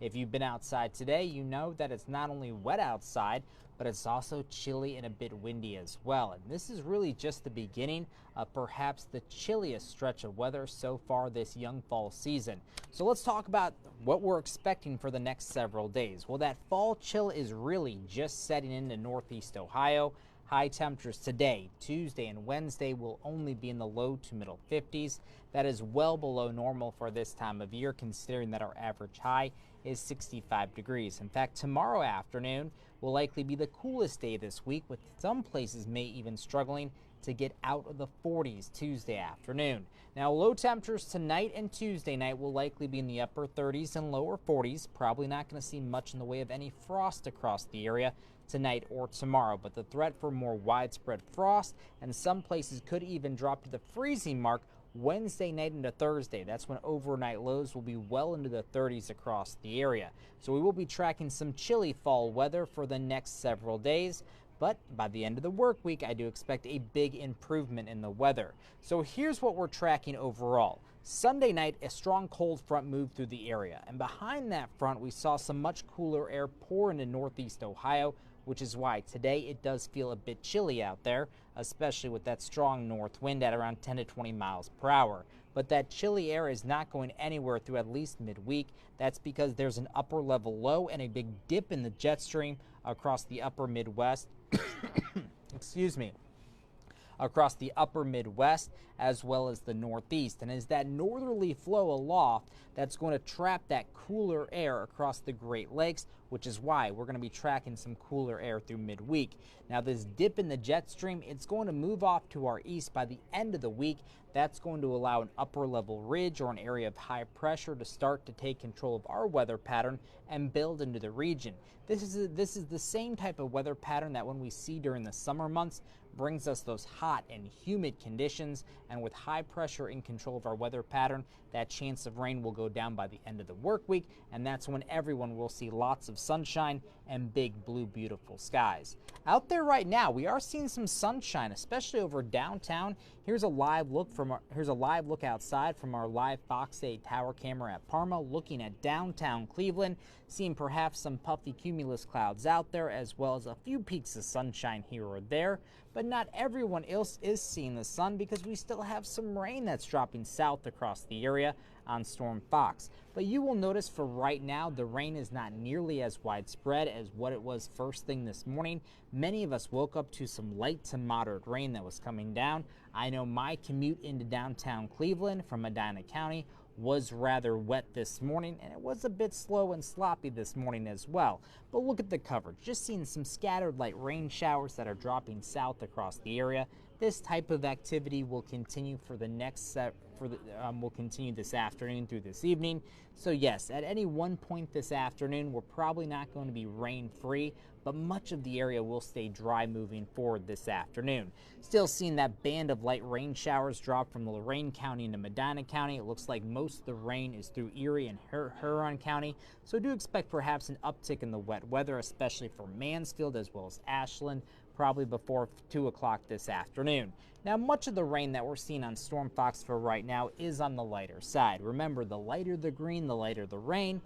If you've been outside today, you know that it's not only wet outside, but it's also chilly and a bit windy as well. And this is really just the beginning of perhaps the chilliest stretch of weather so far this young fall season. So let's talk about what we're expecting for the next several days. Well, that fall chill is really just setting into northeast Ohio. High temperatures today, Tuesday, and Wednesday will only be in the low to middle 50s. That is well below normal for this time of year, considering that our average high is 65 degrees. In fact, tomorrow afternoon will likely be the coolest day this week, with some places may even struggling to get out of the 40s Tuesday afternoon. Now, low temperatures tonight and Tuesday night will likely be in the upper 30s and lower 40s. Probably not going to see much in the way of any frost across the area tonight or tomorrow, but the threat for more widespread frost and some places could even drop to the freezing mark Wednesday night into Thursday. That's when overnight lows will be well into the 30s across the area. So we will be tracking some chilly fall weather for the next several days. But by the end of the work week, I do expect a big improvement in the weather. So here's what we're tracking overall. Sunday night, a strong cold front moved through the area, and behind that front, we saw some much cooler air pour into northeast Ohio, which is why today it does feel a bit chilly out there, especially with that strong north wind at around 10 to 20 miles per hour. But that chilly air is not going anywhere through at least midweek. That's because there's an upper level low and a big dip in the jet stream across the upper Midwest. Excuse me. Across the upper Midwest as well as the Northeast. And as that northerly flow aloft, that's going to trap that cooler air across the Great Lakes, which is why we're going to be tracking some cooler air through midweek. Now, this dip in the jet stream, it's going to move off to our east by the end of the week. That's going to allow an upper level ridge or an area of high pressure to start to take control of our weather pattern and build into the region. This is the same type of weather pattern that when we see during the summer months brings us those hot and humid conditions, and with high pressure in control of our weather pattern, that chance of rain will go down by the end of the work week, and that's when everyone will see lots of sunshine and big blue beautiful skies. Out there right now, we are seeing some sunshine, especially over downtown. Here's a live look outside from our live Fox 8 tower camera at Parma, looking at downtown Cleveland, seeing perhaps some puffy cumulus clouds out there, as well as a few peaks of sunshine here or there. But not everyone else is seeing the sun, because we still have some rain that's dropping south across the area on Storm Fox. But you will notice for right now, the rain is not nearly as widespread as what it was first thing this morning. Many of us woke up to some light to moderate rain that was coming down. I know my commute into downtown Cleveland from Medina County was rather wet this morning, and it was a bit slow and sloppy this morning as well. But look at the coverage, just seeing some scattered light rain showers that are dropping south across the area. This type of activity will continue for the next will continue this afternoon through this evening. So yes, at any one point this afternoon, we're probably not going to be rain-free, but much of the area will stay dry moving forward this afternoon. Still seeing that band of light rain showers drop from Lorain County into Medina County. It looks like most of the rain is through Erie and Huron County, so do expect perhaps an uptick in the wet weather, especially for Mansfield as well as Ashland, probably before 2 o'clock this afternoon. Now, much of the rain that we're seeing on Storm Fox for right now is on the lighter side. Remember, the lighter the green, the lighter the rain.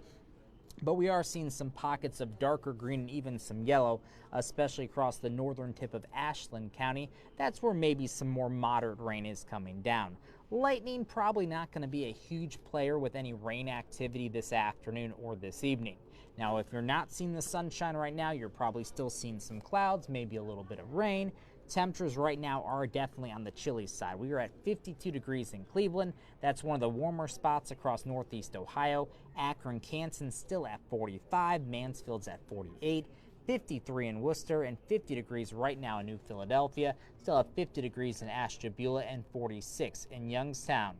But we are seeing some pockets of darker green and even some yellow, especially across the northern tip of Ashland County. That's where maybe some more moderate rain is coming down. Lightning probably not going to be a huge player with any rain activity this afternoon or this evening. Now, if you're not seeing the sunshine right now, you're probably still seeing some clouds, maybe a little bit of rain. Temperatures right now are definitely on the chilly side. We are at 52 degrees in Cleveland. That's one of the warmer spots across northeast Ohio. Akron, Kansas still at 45. Mansfield's at 48. 53 in Worcester, and 50 degrees right now in New Philadelphia. Still at 50 degrees in Ashtabula and 46 in Youngstown.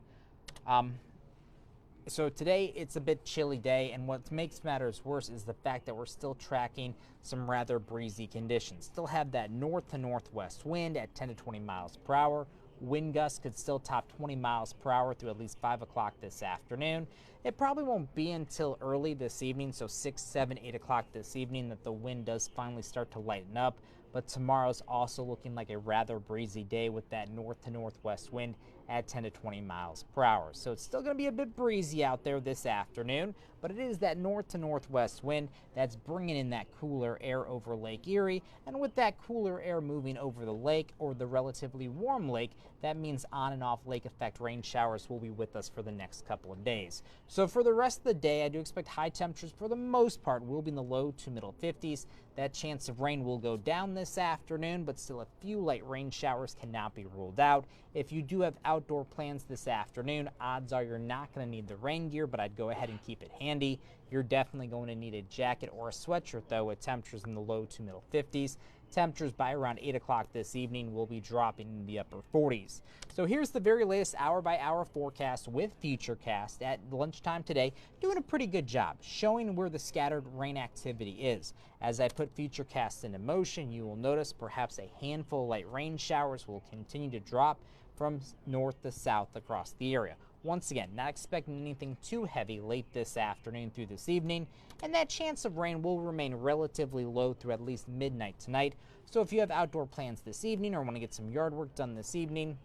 So today it's a bit chilly day, and what makes matters worse is the fact that we're still tracking some rather breezy conditions. Still have that north to northwest wind at 10 to 20 miles per hour. Wind gusts could still top 20 miles per hour through at least 5 o'clock this afternoon. It probably won't be until early this evening, so 6, 7, 8 o'clock this evening, that the wind does finally start to lighten up. But tomorrow's also looking like a rather breezy day with that north to northwest wind at 10 to 20 miles per hour. So it's still going to be a bit breezy out there this afternoon, but it is that north to northwest wind that's bringing in that cooler air over Lake Erie. And with that cooler air moving over the lake, or the relatively warm lake, that means on and off lake effect rain showers will be with us for the next couple of days. So for the rest of the day, I do expect high temperatures for the most part will be in the low to middle 50s. That chance of rain will go down this afternoon, but still a few light rain showers cannot be ruled out. If you do have outdoor plans this afternoon, odds are you're not going to need the rain gear, but I'd go ahead and keep it handy. You're definitely going to need a jacket or a sweatshirt, though, with temperatures in the low to middle 50s. Temperatures by around 8 o'clock this evening will be dropping in the upper 40s. So here's the very latest hour-by-hour forecast with Futurecast at lunchtime today, doing a pretty good job showing where the scattered rain activity is. As I put Futurecast into motion, you will notice perhaps a handful of light rain showers will continue to drop from north to south across the area. Once again, not expecting anything too heavy late this afternoon through this evening, and that chance of rain will remain relatively low through at least midnight tonight. So if you have outdoor plans this evening or want to get some yard work done this evening,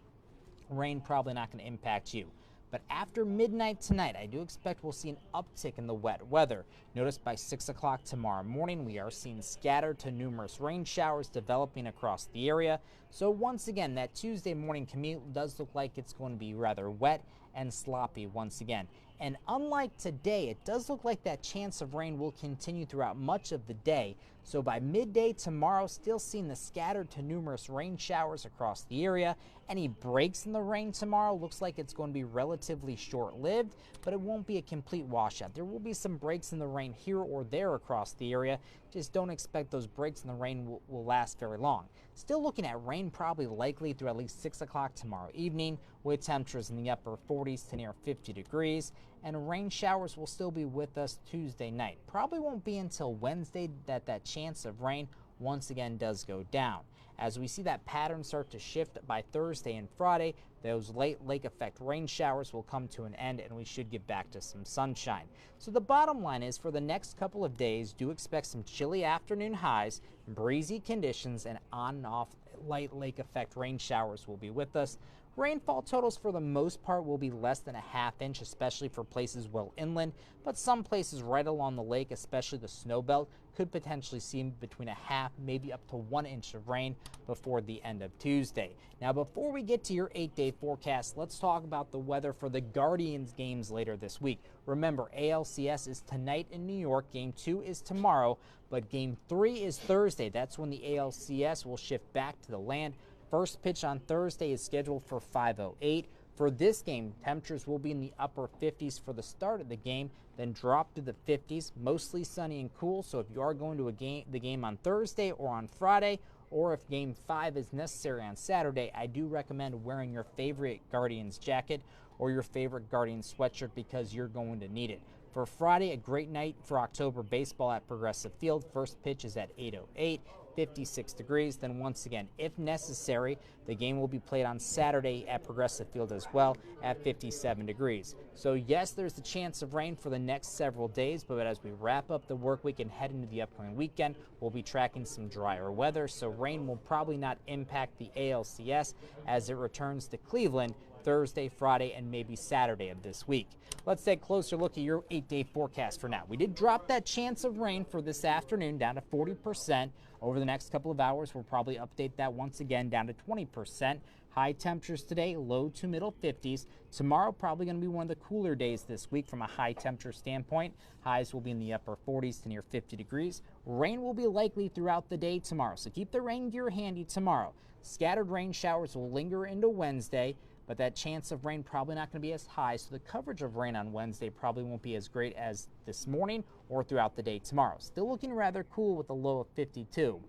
rain probably not going to impact you. But after midnight tonight, I do expect we'll see an uptick in the wet weather. Notice by 6 o'clock tomorrow morning, we are seeing scattered to numerous rain showers developing across the area. So once again, that Tuesday morning commute does look like it's going to be rather wet and sloppy once again. And unlike today, it does look like that chance of rain will continue throughout much of the day. So by midday tomorrow, still seeing the scattered to numerous rain showers across the area. Any breaks in the rain tomorrow looks like it's going to be relatively short-lived, but it won't be a complete washout. There will be some breaks in the rain here or there across the area. Just don't expect those breaks in the rain will last very long. Still looking at rain probably likely through at least 6 o'clock tomorrow evening, with temperatures in the upper 40s to near 50 degrees. And rain showers will still be with us Tuesday night. Probably won't be until Wednesday that chance of rain once again does go down. As we see that pattern start to shift by Thursday and Friday, those late lake effect rain showers will come to an end and we should get back to some sunshine. So the bottom line is, for the next couple of days, do expect some chilly afternoon highs, breezy conditions, and on and off light lake effect rain showers will be with us. Rainfall totals for the most part will be less than a ½ inch, especially for places well inland, but some places right along the lake, especially the snow belt, could potentially see between a half, maybe up to 1 inch of rain before the end of Tuesday. Now, before we get to your 8-day forecast, let's talk about the weather for the Guardians games later this week. Remember, ALCS is tonight in New York, Game 2 is tomorrow, but Game 3 is Thursday. That's when the ALCS will shift back to the land. First pitch on Thursday is scheduled for 5:08. For this game, temperatures will be in the upper 50s for the start of the game, then drop to the 50s, mostly sunny and cool. So if you are going to the game on Thursday or on Friday, or if Game 5 is necessary on Saturday, I do recommend wearing your favorite Guardians jacket or your favorite Guardians sweatshirt, because you're going to need it. For Friday, a great night for October baseball at Progressive Field. First pitch is at 8:08. 56 degrees. Then once again, if necessary, the game will be played on Saturday at Progressive Field as well at 57 degrees. So yes, there's the chance of rain for the next several days, but as we wrap up the work week and head into the upcoming weekend, we'll be tracking some drier weather. So rain will probably not impact the ALCS as it returns to Cleveland Thursday, Friday, and maybe Saturday of this week. Let's take a closer look at your 8-day forecast for now. We did drop that chance of rain for this afternoon down to 40%. Over the next couple of hours, we'll probably update that once again down to 20%. High temperatures today, low to middle 50s. Tomorrow, probably going to be one of the cooler days this week from a high temperature standpoint. Highs will be in the upper 40s to near 50 degrees. Rain will be likely throughout the day tomorrow, so keep the rain gear handy tomorrow. Scattered rain showers will linger into Wednesday, but that chance of rain probably not going to be as high, so the coverage of rain on Wednesday probably won't be as great as this morning or throughout the day tomorrow. Still looking rather cool with a low of 52.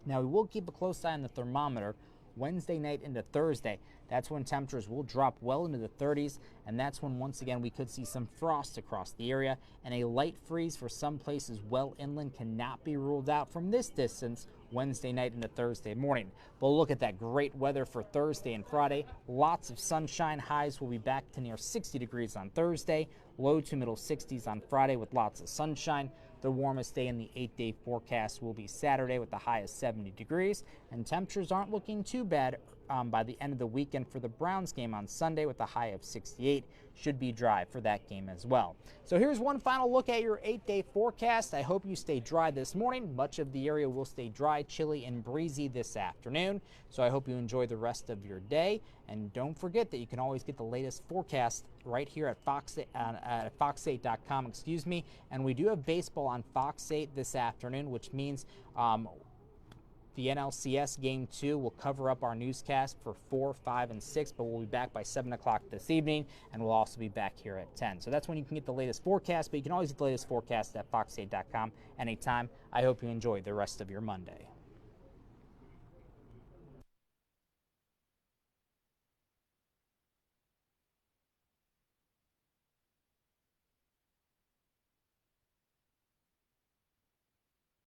Now, we will keep a close eye on the thermometer Wednesday night into Thursday. That's when temperatures will drop well into the 30s, and that's when once again we could see some frost across the area, and a light freeze for some places well inland cannot be ruled out from this distance Wednesday night into Thursday morning. But look at that great weather for Thursday and Friday. Lots of sunshine. Highs will be back to near 60 degrees on Thursday, low to middle 60s on Friday with lots of sunshine. The warmest day in the 8-day forecast will be Saturday with the high of 70 degrees, and temperatures aren't looking too bad by the end of the weekend for the Browns game on Sunday with a high of 68. Should be dry for that game as well. So here's one final look at your 8-day forecast. I hope you stay dry this morning. Much of the area will stay dry, chilly, and breezy this afternoon. So I hope you enjoy the rest of your day. And don't forget that you can always get the latest forecast right here at fox8.com, and we do have baseball on Fox 8 this afternoon, which means the NLCS Game 2 will cover up our newscast for 4, 5, and 6, but we'll be back by 7 o'clock this evening, and we'll also be back here at 10. So that's when you can get the latest forecast, but you can always get the latest forecast at fox8.com anytime. I hope you enjoy the rest of your Monday.